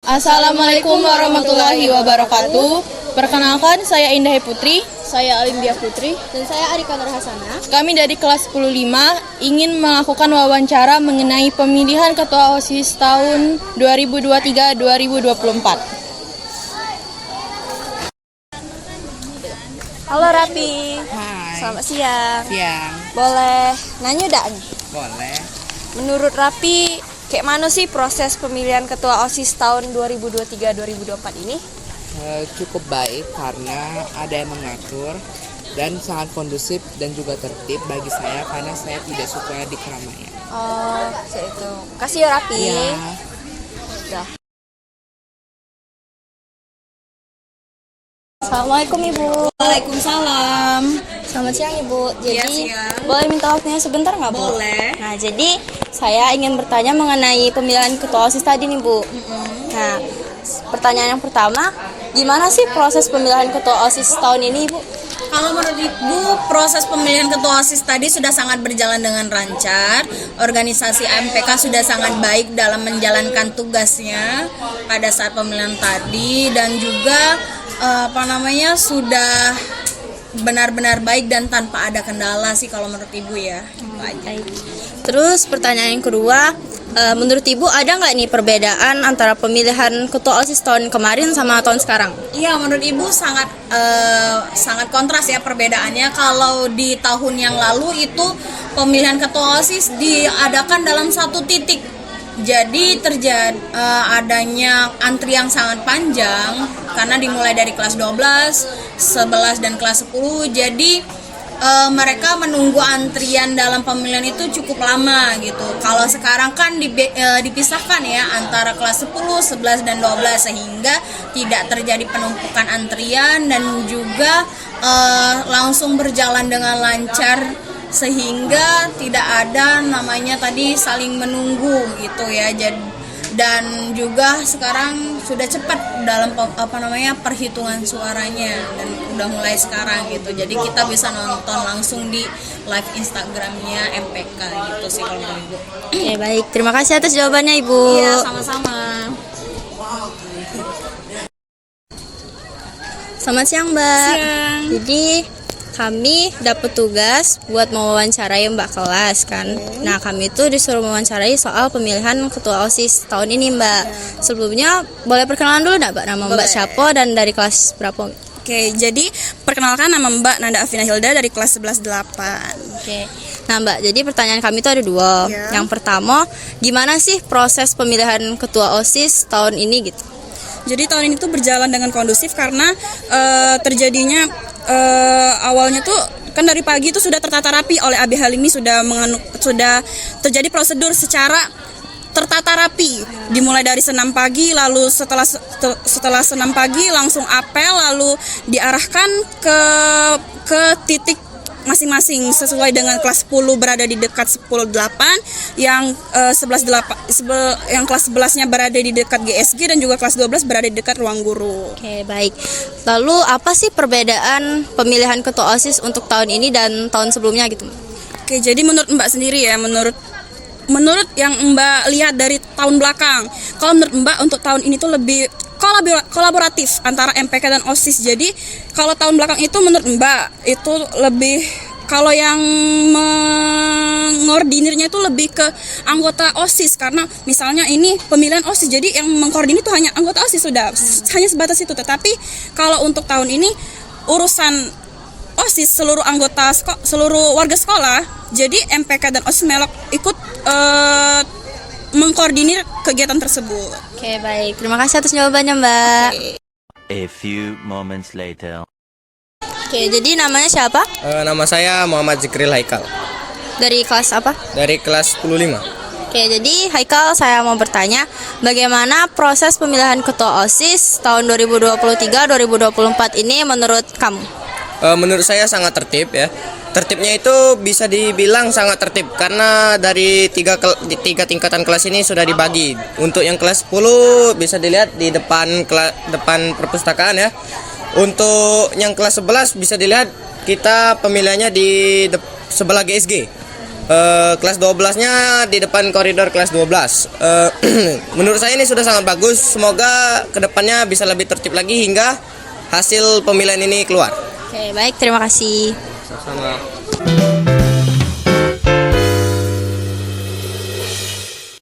Assalamualaikum warahmatullahi wabarakatuh. Perkenalkan, saya Indah Putri. Saya Alindia Putri. Dan saya Arika Nurhasana. Kami dari kelas 10-5 ingin melakukan wawancara mengenai pemilihan Ketua OSIS tahun 2023-2024. Halo Rapi. Hai. Selamat siang. Siang. Boleh nanya enggak nih? Boleh. Menurut Rapi, kayak mana sih proses pemilihan Ketua OSIS tahun 2023-2024 ini? Cukup baik karena ada yang mengatur dan sangat kondusif dan juga tertib bagi saya karena saya tidak suka di keramaian. Oh, itu. Kasih ya Rapi. Iya. Udah. Assalamualaikum Ibu. Waalaikumsalam. Selamat siang Ibu. Iya, Jadi siang. boleh minta waktunya sebentar nggak Bu? Boleh. Nah jadi saya ingin bertanya mengenai pemilihan Ketua OSIS tadi nih Bu. Nah pertanyaan yang pertama, gimana sih proses pemilihan Ketua OSIS tahun ini Ibu? Kalau menurut Ibu, proses pemilihan Ketua OSIS tadi sudah sangat berjalan dengan lancar. Organisasi AMPK sudah sangat baik dalam menjalankan tugasnya pada saat pemilihan tadi dan juga sudah benar-benar baik dan tanpa ada kendala sih kalau menurut Ibu ya. Baik. Terus pertanyaan yang kedua, menurut Ibu ada nggak nih perbedaan antara pemilihan Ketua OSIS tahun kemarin sama tahun sekarang? Iya, menurut Ibu sangat kontras ya perbedaannya. Kalau di tahun yang lalu itu pemilihan ketua OSIS diadakan dalam satu titik. Jadi terjadi adanya antri yang sangat panjang karena dimulai dari kelas 12, 11 dan kelas 10. Jadi mereka menunggu antrian dalam pemilihan itu cukup lama gitu. Kalau sekarang kan dipisahkan ya antara kelas 10, 11 dan 12 sehingga tidak terjadi penumpukan antrian dan juga langsung berjalan dengan lancar sehingga tidak ada namanya tadi saling menunggu gitu ya. Dan juga sekarang sudah cepat dalam perhitungan suaranya dan udah mulai sekarang gitu. Jadi kita bisa nonton langsung di live Instagramnya MPK gitu sih kalau menurut Ibu. Oke baik, terima kasih atas jawabannya Ibu. Iya, sama-sama. Selamat siang Mbak. Siang. Jadi kami dapat tugas buat mewawancarai Mbak kelas kan. Nah kami itu disuruh mewawancarai soal pemilihan Ketua OSIS tahun ini Mbak. Sebelumnya boleh perkenalan dulu enggak Mbak? Nama Mbak siapa dan dari kelas berapa? Oke, jadi perkenalkan nama Mbak Nanda Afina Hilda dari kelas 11-8. Oke. Nah Mbak, jadi pertanyaan kami itu ada dua. Ya. Yang pertama, gimana sih proses pemilihan Ketua OSIS tahun ini gitu? Jadi tahun ini tuh berjalan dengan kondusif karena terjadinya awalnya tuh kan dari pagi itu sudah tertata rapi oleh AB Halimi, sudah terjadi prosedur secara tertata rapi, dimulai dari senam pagi, lalu setelah senam pagi langsung apel, lalu diarahkan ke titik masing-masing sesuai dengan kelas 10 berada di dekat 10-8, yang yang kelas 11-nya berada di dekat GSG dan juga kelas 12 berada di dekat ruang guru. Oke, baik. Lalu apa sih perbedaan pemilihan Ketua OSIS untuk tahun ini dan tahun sebelumnya gitu? Oke, jadi menurut Mbak sendiri ya, menurut yang Mbak lihat dari tahun belakang, kalau menurut Mbak untuk tahun ini tuh lebih kolaboratif antara MPK dan OSIS. Jadi kalau tahun belakang itu menurut Mbak itu lebih, kalau yang mengordinirnya itu lebih ke anggota OSIS karena misalnya ini pemilihan OSIS, jadi yang mengkoordinir itu hanya anggota OSIS, sudah hanya sebatas itu. Tetapi kalau untuk tahun ini urusan OSIS seluruh seluruh warga sekolah, jadi MPK dan OSIS melok ikut mengkoordinir kegiatan tersebut. Oke, baik. Terima kasih atas jawabannya, Mbak. A few moments later. Oke, jadi namanya siapa? Nama saya Muhammad Zikril Haikal Dari kelas apa? dari kelas 10-5. Oke, jadi Haikal, saya mau bertanya, bagaimana proses pemilihan Ketua OSIS tahun 2023-2024 ini menurut kamu? Menurut saya sangat tertib ya. Tertibnya itu bisa dibilang sangat tertib karena dari tiga tingkatan kelas ini sudah dibagi. Untuk yang kelas 10 bisa dilihat di depan perpustakaan ya. Untuk yang kelas 11 bisa dilihat kita pemilihannya di sebelah GSG. Kelas 12-nya di depan koridor kelas 12. Menurut saya ini sudah sangat bagus. Semoga kedepannya bisa lebih tertib lagi hingga hasil pemilihan ini keluar. Oke, baik, terima kasih. Sama.